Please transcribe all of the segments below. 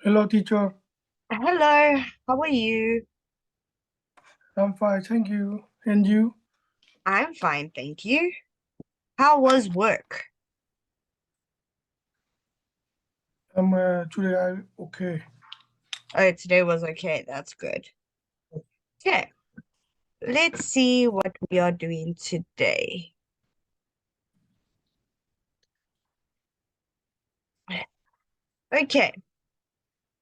Hello, teacher. Hello, how are you? I'm fine, thank you. And you? I'm fine, thank you. How was work? Today I okay. Oh, today was okay. That's good. Okay, let's see what we are doing today. Okay,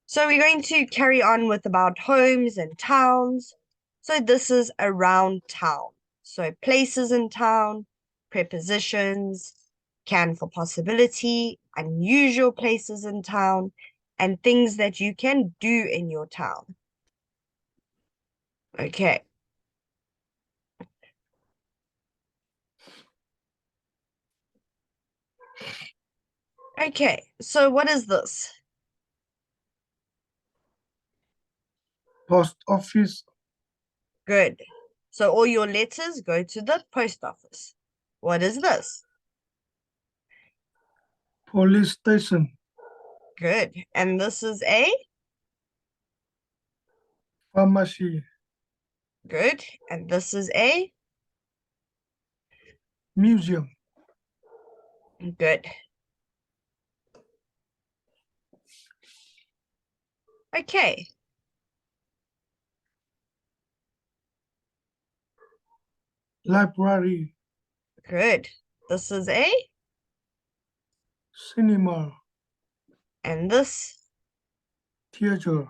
so we're going to carry on with about homes and towns. So this is around town. So places in town, prepositions, can for possibility, unusual places in town, and things that you can do in your town. Okay. Okay, so what is this? Post office, Good. So all your letters go to the post office. What is this? police station, Good. And this is a pharmacy, good. And this is a museum, good. Okay, library, good. This is a cinema, and this theater,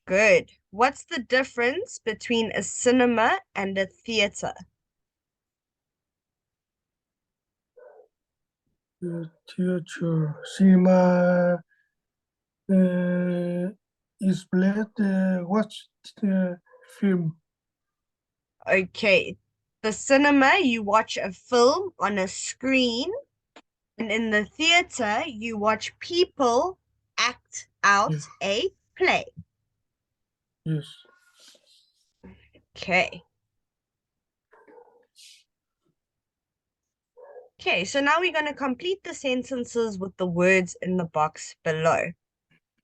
good. What's the difference between a cinema and a theater? cinema is played watch film. Okay. The cinema, you watch a film on a screen. And in the theater, you watch people act Yeah, out a play. yes. Okay. Okay, so now we're going to complete the sentences with the words in the box below.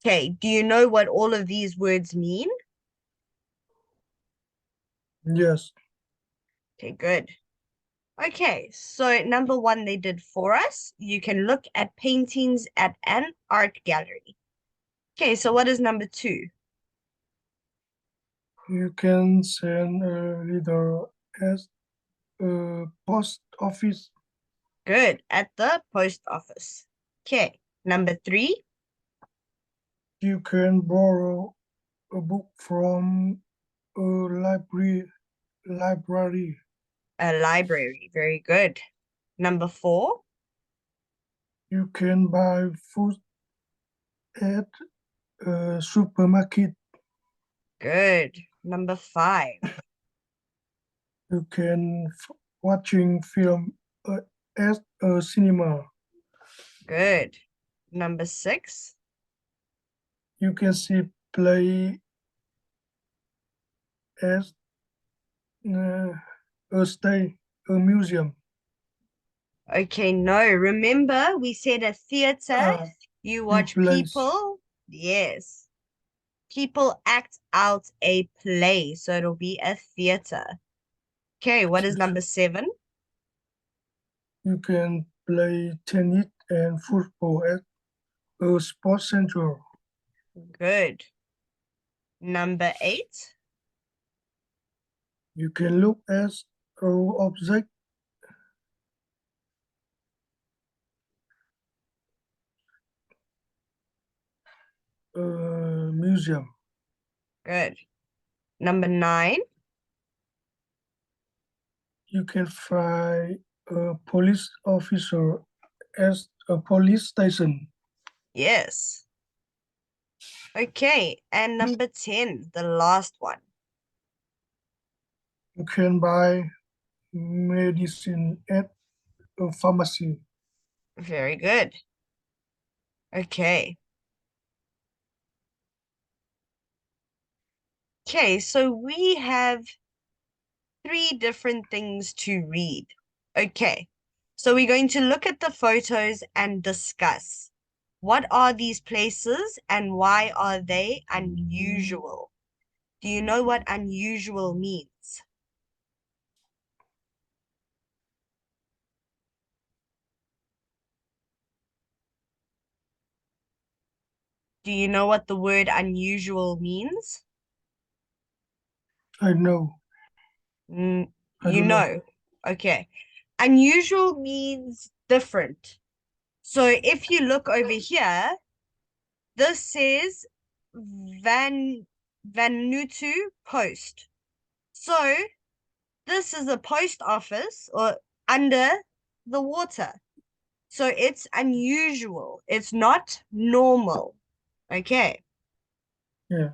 Okay, do you know what all of these words mean? Yes. Okay, good. Okay, so number one, they did for us. You can look at paintings at an art gallery. Okay, so what is number two? You can send a letter as a post office. Good, at the post office. Okay, number three, You can borrow a book from a library. a library. Very good. Number four, You can buy food at a supermarket. good. Number five, You can watching film at a cinema. good. Number six, You can see play at uh, a museum. okay, no. Remember, we said a theater, Uh, you see watch plays. people. Yes. People act out a play, so it'll be a theater. Okay, what is number seven? You can play tennis and football at a sports center. Good. Number eight. You can look at a object museum. Good. Number nine. You can find a police officer at a police station. Yes. Okay, and number 10, the last one. You can buy medicine at a pharmacy. Very good. Okay. Okay, so we have three different things to read. Okay, so we're going to look at the photos and discuss. What are these places and why are they unusual? Do you know what unusual means? Do you know what the word unusual means? I know. I You don't know. know. Okay. Unusual means different. So if you look over here, this says Vanuatu Post. So this is a post office or under the water. So it's unusual. It's not normal. Okay. Yeah.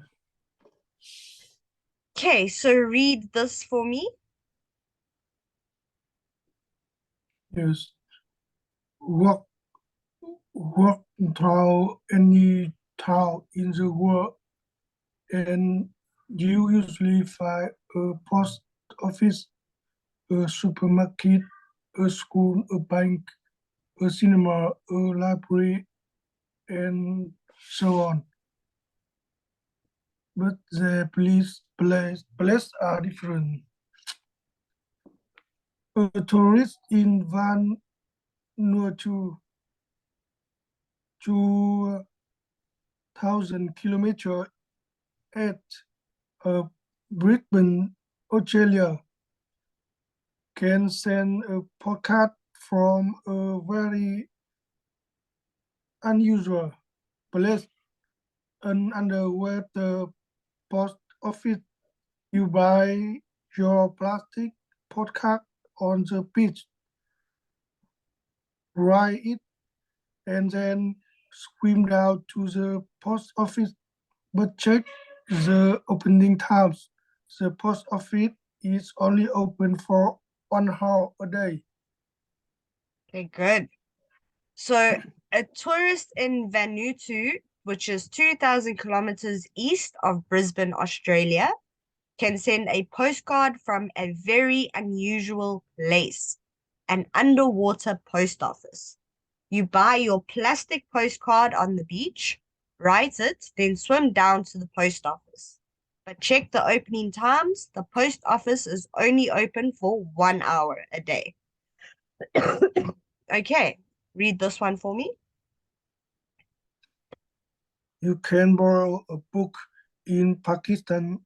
Okay, so read this for me. Yes. Walk walk through any town in the world, and you usually find a post office, a supermarket, a school, a bank, a cinema, a library, and so on. But the place are different. A tourist in Vanuatu, 2,000 kilometers at Brisbane, Australia, can send a postcard from a very unusual place and under where the post office. You buy your plastic postcard on the beach, write it, and then swim down to the post office. But check the opening times. The post office is only open for 1 hour a day. Okay, good. So a tourist in Vanuatu, which is 2,000 kilometers east of Brisbane, Australia, can send a postcard from a very unusual place, an underwater post office. You buy your plastic postcard on the beach, write it, then swim down to the post office. But check the opening times. The post office is only open for 1 hour a day. Okay, read this one for me. You can borrow a book in Pakistan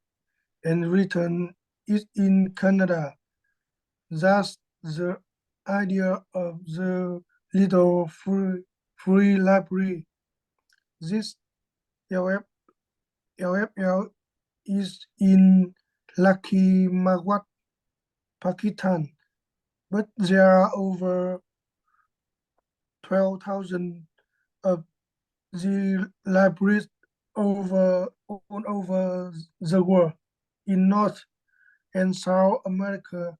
and return it in Canada. That's the idea of the little free library. This LFL is in Lucky Magwat, Pakistan, but there are over 12,000 of the libraries over the world in North and South America,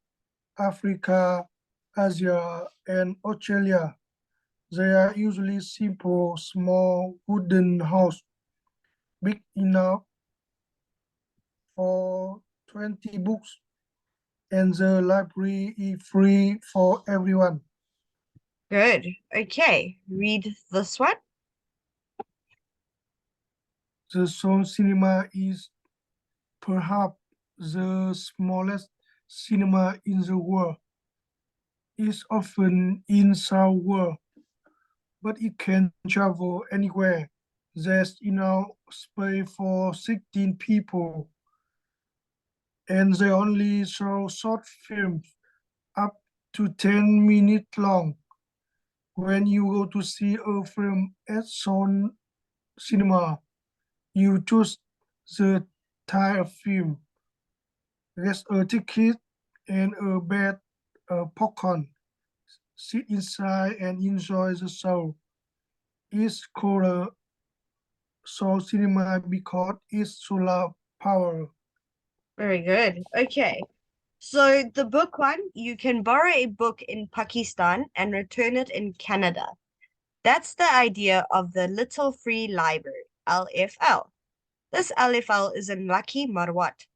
Africa, Asia, and Australia. They are usually simple, small wooden house, big enough for 20 books, and the library is free for everyone. Good. Okay, read this one. The Sound Cinema is perhaps the smallest cinema in the world. It's often in South World, but it can travel anywhere. There's enough space for 16 people, and they only show short films up to 10 minutes long. When you go to see a film at Sound Cinema, you choose the type of film. Get a ticket and a bed, popcorn. Sit inside and enjoy the show. It's called a Soul Cinema because it's solar power. Very good. Okay. So the book one, you can borrow a book in Pakistan and return it in Canada. That's the idea of the Little Free Library, LFL. This LFL is in Lucky Marwat,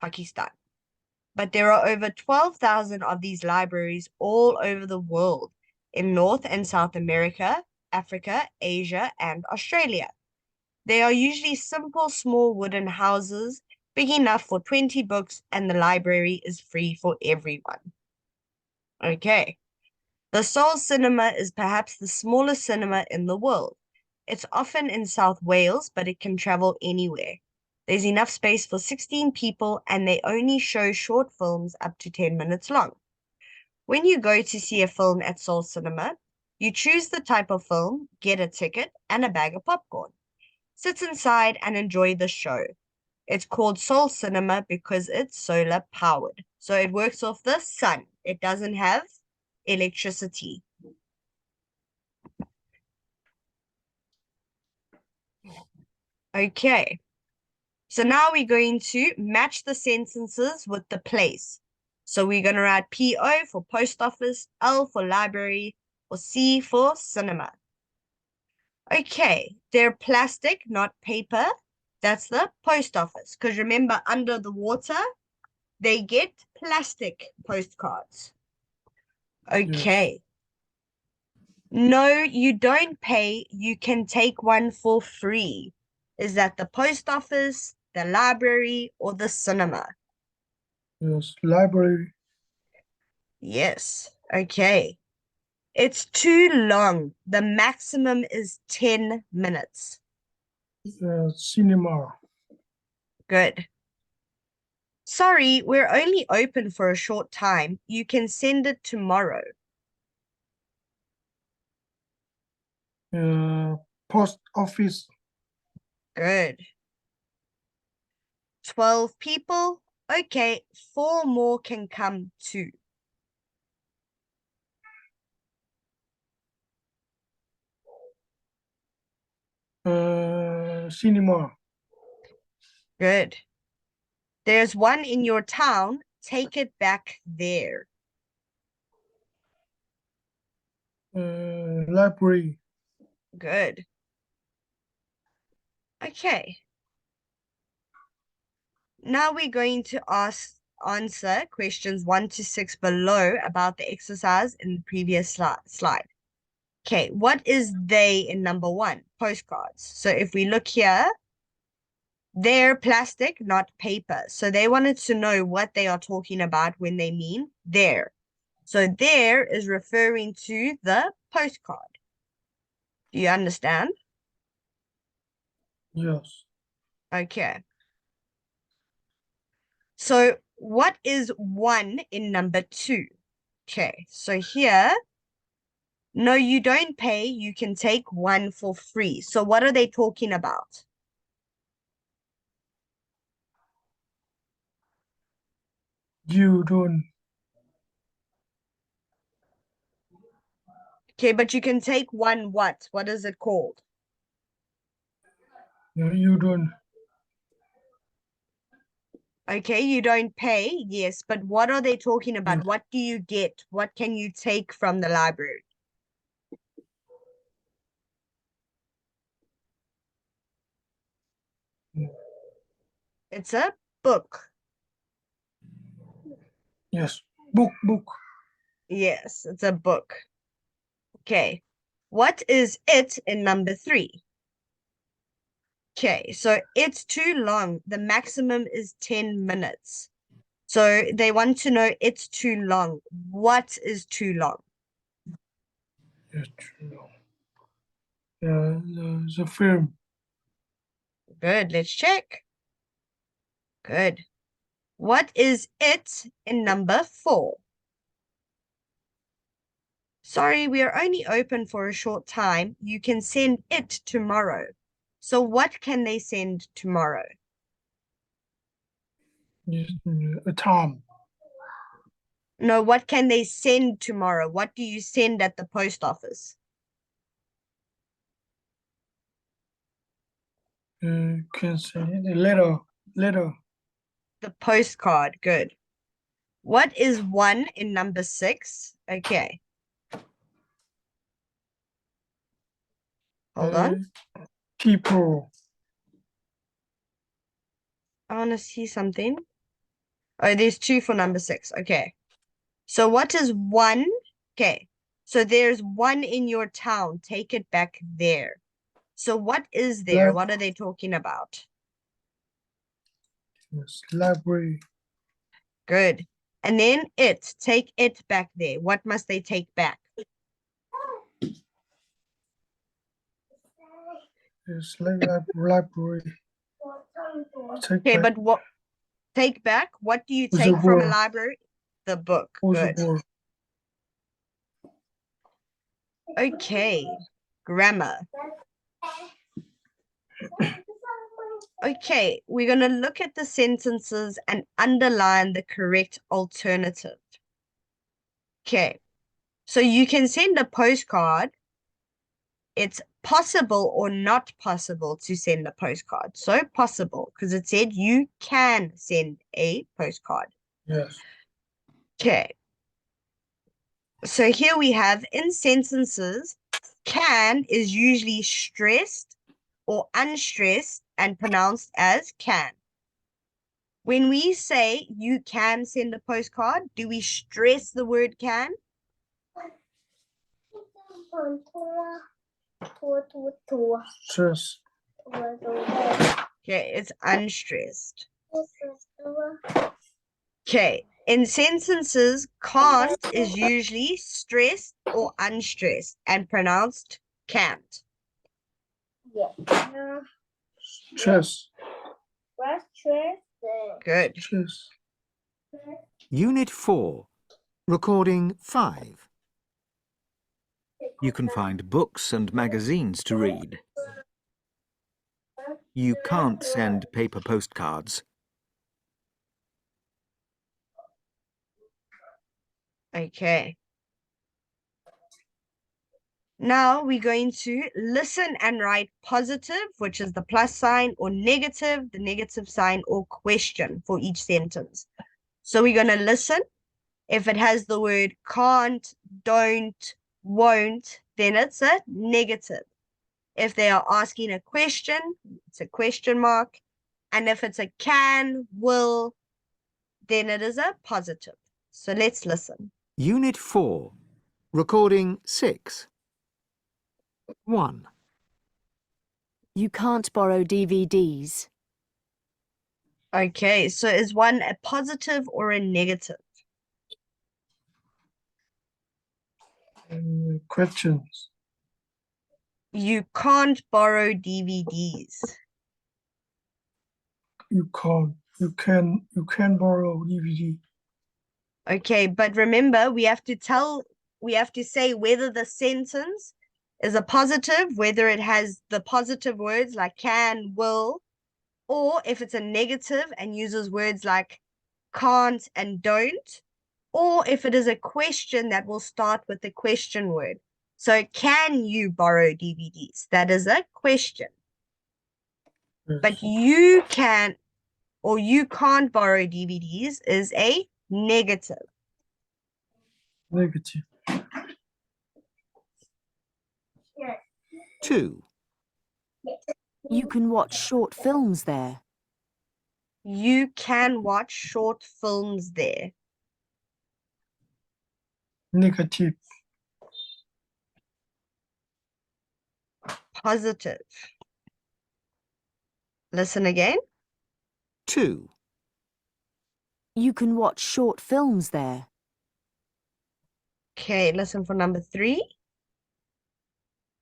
Pakistan. But there are over 12,000 of these libraries all over the world in North and South America, Africa, Asia, and Australia. They are usually simple, small wooden houses, big enough for 20 books, and the library is free for everyone. Okay. The Seoul Cinema is perhaps the smallest cinema in the world. It's often in South Wales, but it can travel anywhere. There's enough space for 16 people, and they only show short films up to 10 minutes long. When you go to see a film at Seoul Cinema, you choose the type of film, get a ticket, and a bag of popcorn. Sit inside and enjoy the show. It's called Seoul Cinema because it's solar powered. So it works off the sun. It doesn't have electricity. Okay. So now we're going to match the sentences with the place. So we're going to write PO for post office, L for library, or C for cinema. Okay, they're plastic, not paper. That's the post office. Because remember, under the water, they get plastic postcards. Okay. No, you don't pay. You can take one for free. Is that the post office, the library, or the cinema? Yes, library. Yes. Okay. It's too long. The maximum is 10 minutes. Cinema. Good. Sorry, we're only open for a short time. You can send it tomorrow. Post office. Good. 12 people? Okay, 4 more can come too. Cinema. Good. There's one in your town. Take it back there. Library. Good. Okay. Now we're going to answer questions 1 to 6 below about the exercise in the previous slide. Okay, what is they in number 1? Postcards. So if we look here, they're plastic, not paper. So they wanted to know what they are talking about when they mean there. So there is referring to the postcard. Do you understand? Yes. Okay. So what is 1 in number 2? Okay, so here, no, you don't pay. You can take one for free. So what are they talking about? You don't. Okay, but you can take one what? What is it called? You don't. Okay, you don't pay. Yes, but what are they talking about? Yes. What do you get? What can you take from the library? It's a book. Yes. Book. Yes, it's a book. Okay. What is it in number 3? Okay, so it's too long. The maximum is 10 minutes. So they want to know it's too long. What is too long? Yes. The film. Good, let's check. Good. What is it in number 4? Sorry, we are only open for a short time. You can send it tomorrow. So what can they send tomorrow? Yes. A time. No, what can they send tomorrow? What do you send at the post office? Can say the letter. Letter. The postcard. Good. What is 1 in number 6? Okay, hold on. People. I want to see something. Oh, there's 2 for number 6. Okay. So what is 1? Okay. So there's one in your town. Take it back there. So what is there? What are they talking about? Yes, library. Good. And then take it back there. What must they take back? Yes, library. Take Okay, back but what take back? What do you the take from a word. library? The book. The Good. word. Okay. Grammar. Okay, we're going to look at the sentences and underline the correct alternative. Okay, so you can send a postcard. It's possible or not possible to send a postcard. So possible, because it said you can send a postcard. Yes. Okay, so here we have in sentences, can is usually stressed or unstressed and pronounced as can. When we say you can send a postcard, do we stress the word can? Stress. Okay, it's unstressed. Okay, in sentences, can't is usually stressed or unstressed and pronounced can't. Stress. Good. Stress. Unit 4, Recording 5. You can find books and magazines to read. You can't send paper postcards. Okay. Now we're going to listen and write positive, which is the plus sign, or negative, the negative sign, or question for each sentence. So we're going to listen. If it has the word can't, don't, won't, then it's a negative. If they are asking a question, it's a question mark. And if it's a can, will, then it is a positive. So let's listen. Unit 4, Recording 6. 1. You can't borrow DVDs. Okay, so is one a positive or a negative? Questions. You can't borrow DVDs. You can't. You can borrow DVD. Okay, but remember, we have to say whether the sentence is a positive, whether it has the positive words like can, will, or if it's a negative and uses words like can't and don't, or if it is a question that will start with the question word. So, can you borrow DVDs? That is a question. Yes. But you can or you can't borrow DVDs is a negative. Negative. 2. You can watch short films there. You can watch short films there. Negative. Positive. Listen again. 2. You can watch short films there. Okay, listen for number 3.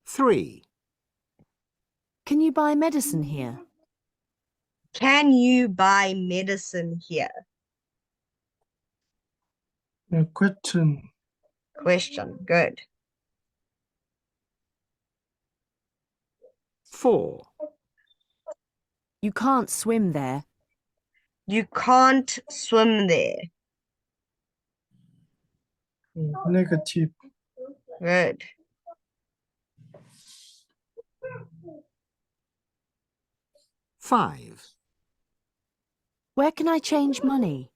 3. Can you buy medicine here? Can you buy medicine here? Question. Question. Good. 4. You can't swim there. You can't swim there. Negative. Good. 5. Where can I change money?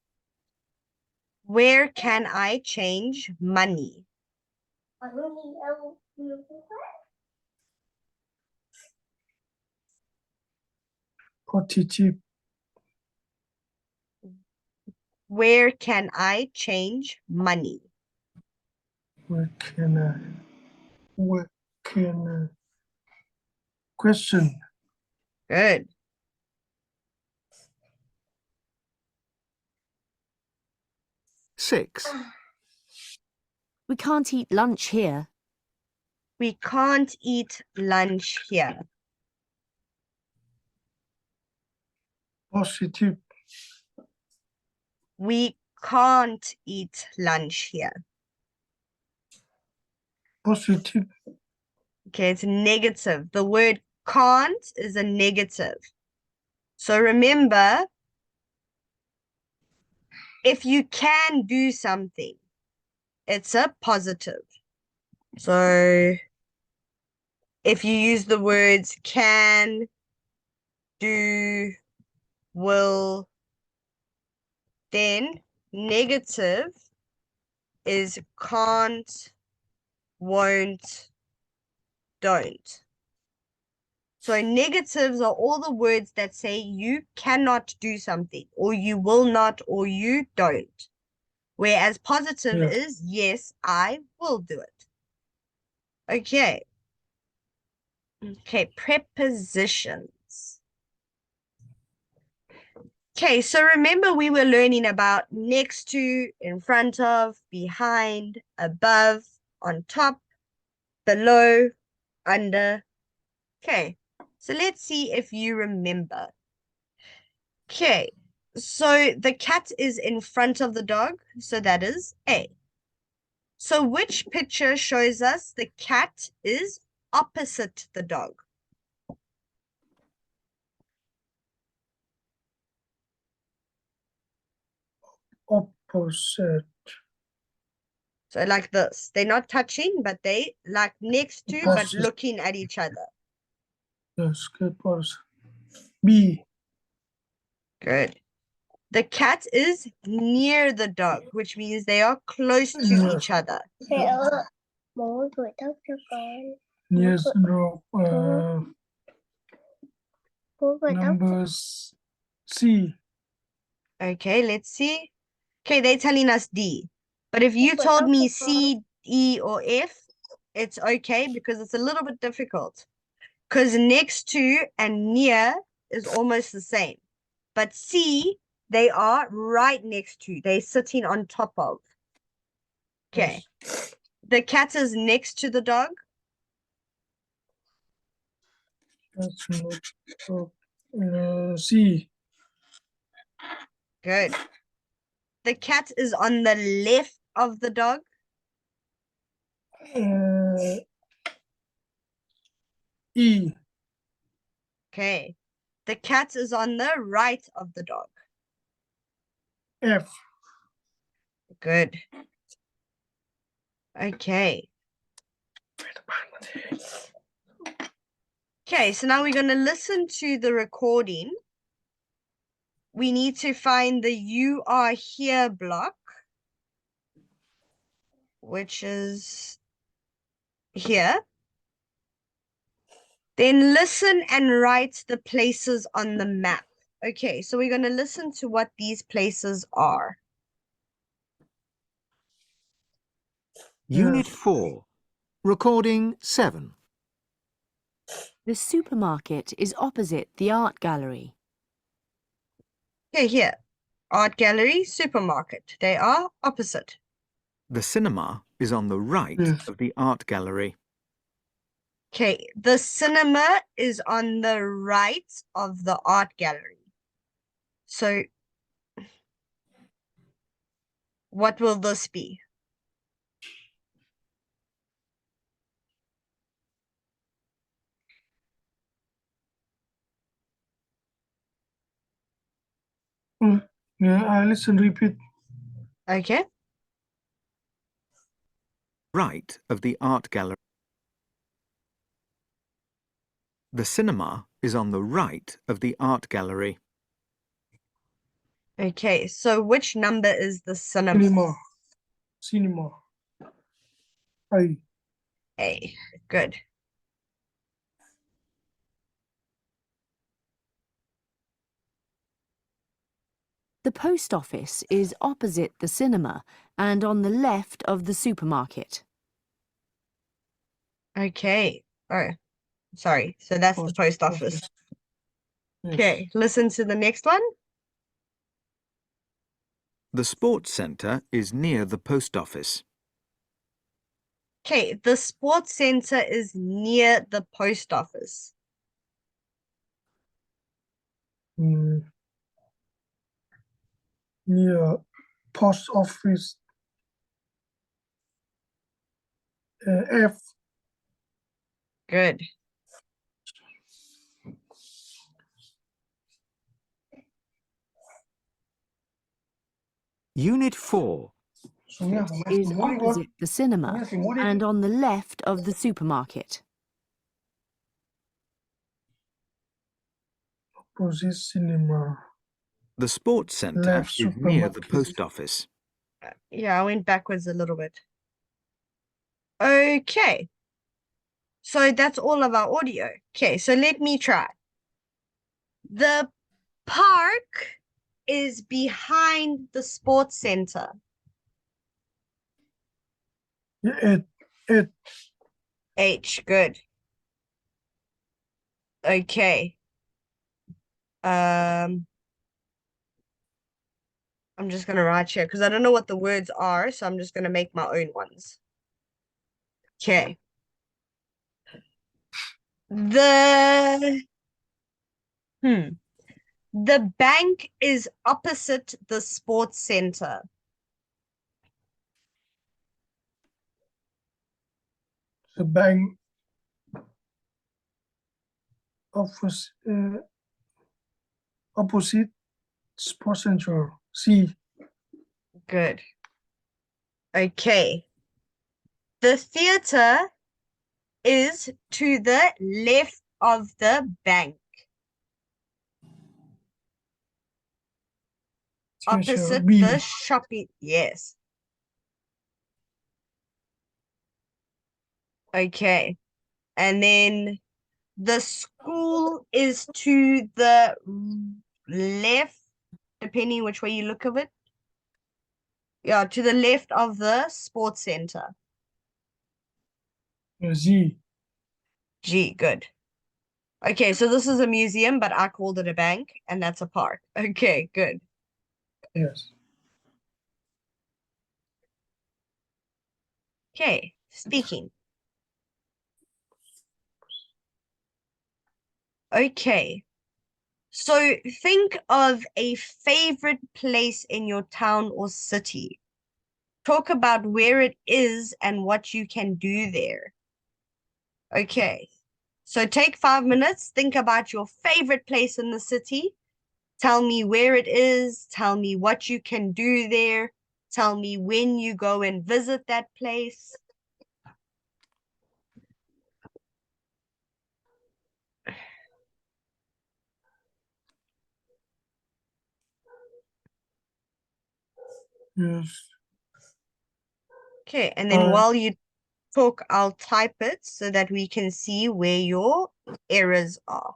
Where can I change money? Positive. Where can I change money? Where can I? Where can I? Question. Good. Six. We can't eat lunch here. We can't eat lunch here. Positive. We can't eat lunch here. Positive. Okay, it's negative. The word can't is a negative. So remember, if you can do something, it's a positive. So if you use the words can, do, will, then negative is can't, won't, don't. So negatives are all the words that say you cannot do something, or you will not, or you don't. Whereas positive Yes. is yes, I will do it. Okay. Okay, prepositions. Okay, so remember we were learning about next to, in front of, behind, above, on top, below, under. Okay, so let's see if you remember. Okay, so the cat is in front of the dog, so that is A. So which picture shows us the cat is opposite the dog? Opposite. So like this. They're not touching, but they like next to, but Opposite. looking at each other. Yes. Good person. B. Good. The cat is near the dog, which means they are close to Yes. each other. Bố gửi tóc cho con. Yes. No. Bố gửi tóc cho Numbers. C. Okay, let's see. Okay, they're telling us D. But if you But told that's me okay. C, E, or F, it's okay because it's a little bit difficult. Because next to and near is almost the same. But C, they are right next to. They're sitting on top of. Okay. Yes. The cat is next to the dog. That's not. C. Good. The cat is on the left of the dog. E. Okay. The cat is on the right of the dog. F. Good. Okay. Okay, so now we're going to listen to the recording. We need to find the you are here block, which is here. Then listen and write the places on the map. Okay, so we're going to listen to what these places are. Unit Yes. 4. Recording 7. The supermarket is opposite the art gallery. Okay, here. Art gallery, supermarket. They are opposite. The cinema is on the right Yes. of the art gallery. Okay, the cinema is on the right of the art gallery. So what will this be? Yeah, I listen, repeat. Okay. Right of the art gallery. The cinema is on the right of the art gallery. Okay, so which number is the cinema? Cinema. Cinema. I. A. Good. The post office is opposite the cinema and on the left of the supermarket. Okay. Oh, sorry. So that's the post office. Yes. Okay, listen to the next one. The sports centre is near the post office. Okay, the sports center is near the post office. Mm, near post office. F. Good. Unit 4. Is opposite the cinema and on the left of the supermarket. Opposite cinema. The sports centre Left is near the supermarket. post office. Yeah, I went backwards a little bit. Okay. So that's all of our audio. Okay, so let me try. The park is behind the sports center. Yeah, it. H, good. Okay. I'm just gonna write here because I don't know what the words are, so I'm just gonna make my own ones. Okay. The the bank is opposite the sports center. The bank office opposite sports center. C. Good. Okay. The theater is to the left of the bank. Opposite B. the shopping. Yes. Okay. And then the school is to the left, depending which way you look of it. Yeah, to the left of the sports center. Z. G, good. Okay, so this is a museum, but I called it a bank, and that's a park. Okay, good. Yes. Okay, speaking. Okay, so think of a favorite place in your town or city. Talk about where it is and what you can do there. Okay, so take 5 minutes, think about your favorite place in the city. Tell me where it is, tell me what you can do there, tell me when you go and visit that place. Yes. Okay, and then while you talk, I'll type it so that we can see where your errors are.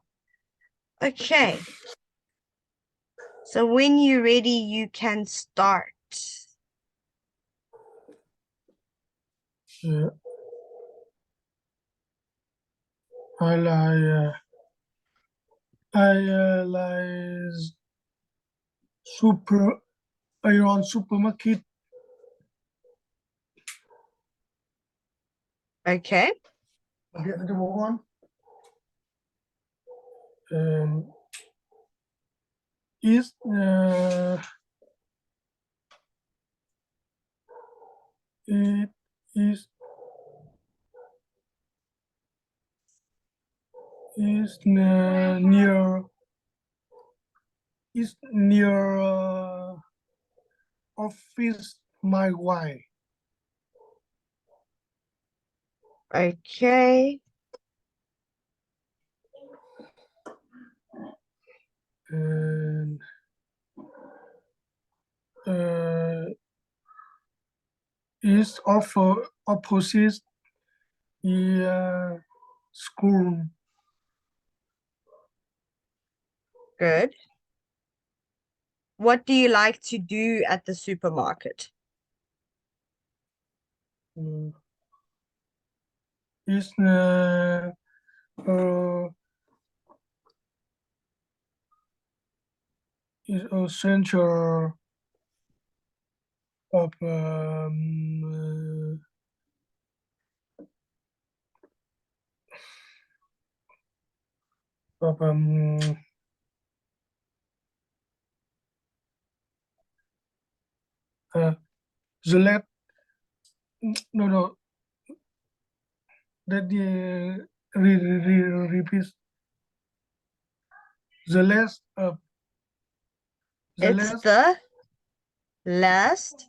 Okay. So when you're ready, you can start. I like super iron supermarket. Okay. Get the one. Um, is it is near office my wife. Okay. And is offer opposite school. Good. What do you like to do at the supermarket? is is a center of of the left no that repeat the last of the It's last the last.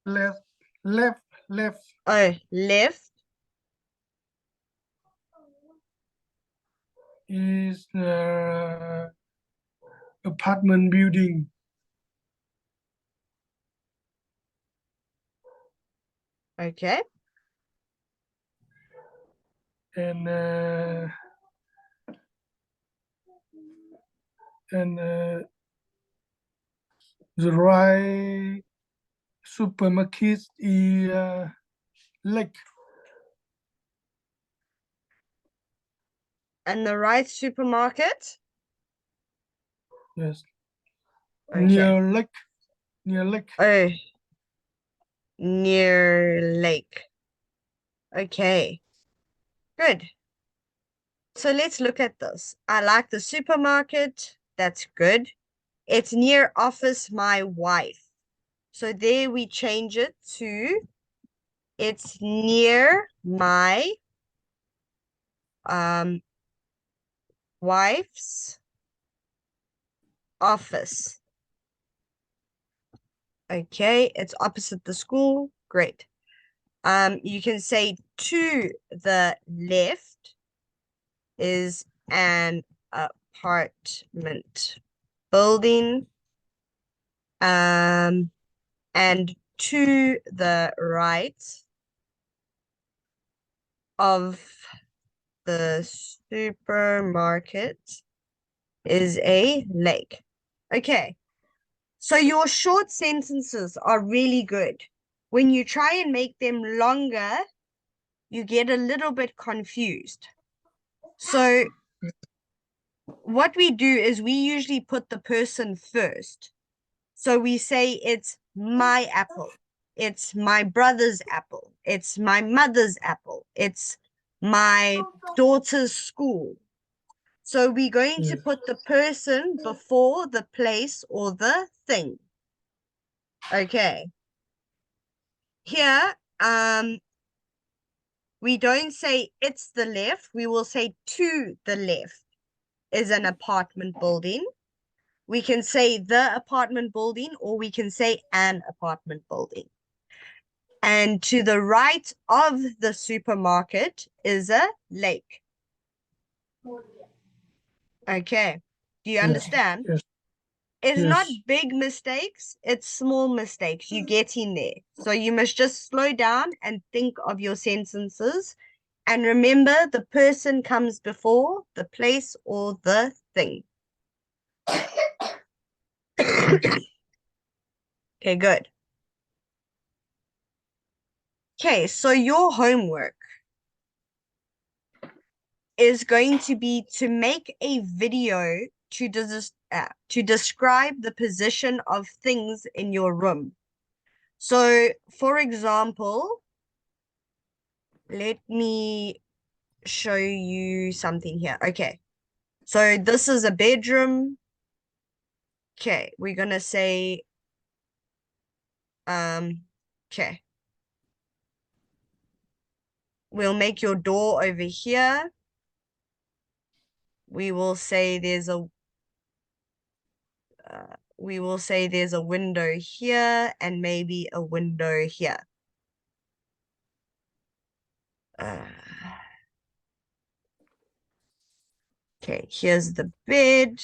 left left Oh, left. is apartment building Okay. and the right supermarket is lake. And the right supermarket? Yes. Okay. Near lake. Near lake. Oh, near lake. Okay. Good. So let's look at this. I like the supermarket. That's good. It's near office my wife. So there we change it to it's near my wife's office. Okay, it's opposite the school. Great. You can say to the left is an apartment building. And to the right of the supermarket is a lake. Okay. So your short sentences are really good. When you try and make them longer, you get a little bit confused. So what we do is we usually put the person first. So we say it's my apple. It's my brother's apple. It's my mother's apple. It's my daughter's school. So we're going to put the person before the place or the thing. Okay. Here, we don't say it's the left. We will say to the left is an apartment building. We can say the apartment building or we can say an apartment building. And to the right of the supermarket is a lake. Okay. Do you understand? Yes. It's Yes. not big mistakes, it's small mistakes. You get in there. So you must just slow down and think of your sentences. And remember, the person comes before the place or the thing. Okay, good. Okay, so your homework is going to be to make a video to describe the position of things in your room. So, for example, let me show you something here. Okay, so this is a bedroom. Okay, we're gonna say, okay. We'll make your door over here. We will say there's a window here and maybe a window here. Okay, here's the bed.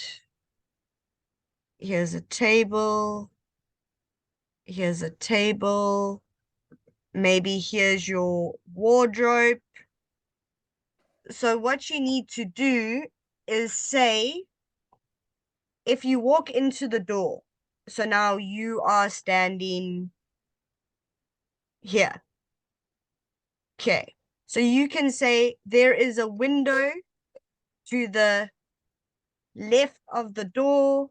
Here's a table. Here's a table. Maybe here's your wardrobe. So what you need to do is say, if you walk into the door, so now you are standing here. Okay. So you can say there is a window to the left of the door.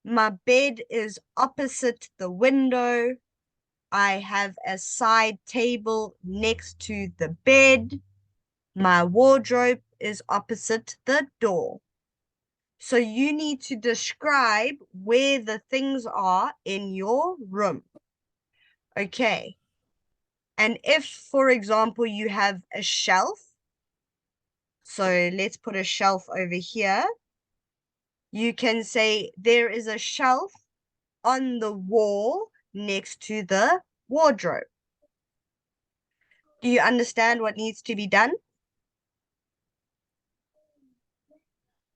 My bed is opposite the window. I have a side table next to the bed. My wardrobe is opposite the door. So you need to describe where the things are in your room. Okay. And if, for example, you have a shelf, so let's put a shelf over here. You can say there is a shelf on the wall next to the wardrobe. Do you understand what needs to be done?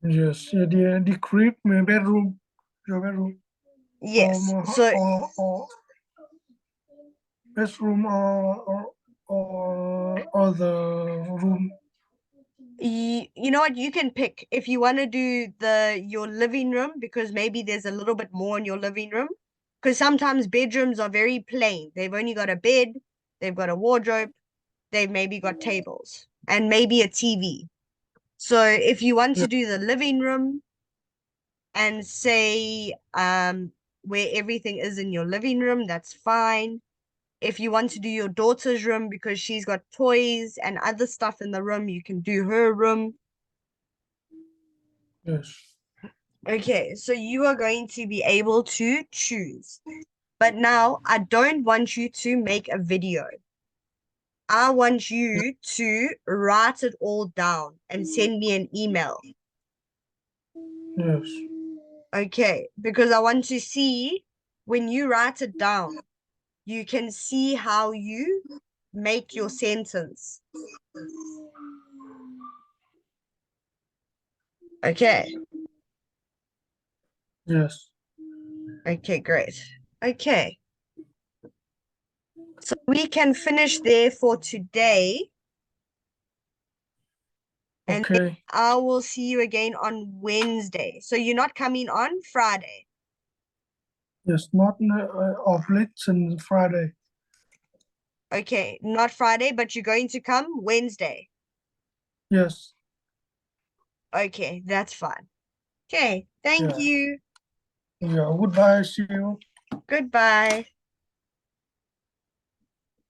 Yes, the crib, my bedroom, your bedroom, Yes. So or bedroom or the room. you know what, you can pick if you want to do your living room, because maybe there's a little bit more in your living room, because sometimes bedrooms are very plain. They've only got a bed, they've got a wardrobe, they've maybe got tables and maybe a TV. So if you want to do the living room and say where everything is in your living room, that's fine. If you want to do your daughter's room because she's got toys and other stuff in the room, you can do her room. Yes. Okay, so you are going to be able to choose. But now I don't want you to make a video. I want you to write it all down and send me an email. Yes. Okay, because I want to see when you write it down, you can see how you make your sentence. Okay. Yes. Okay, great. Okay. So we can finish there for today. And then Okay. I will see you again on Wednesday. So you're not coming on Friday. Yes, not of late since Friday. Okay, not Friday, but you're going to come Wednesday. Yes. Okay, that's fine. Okay, thank Yeah. you. Yeah. Goodbye. See you. Goodbye.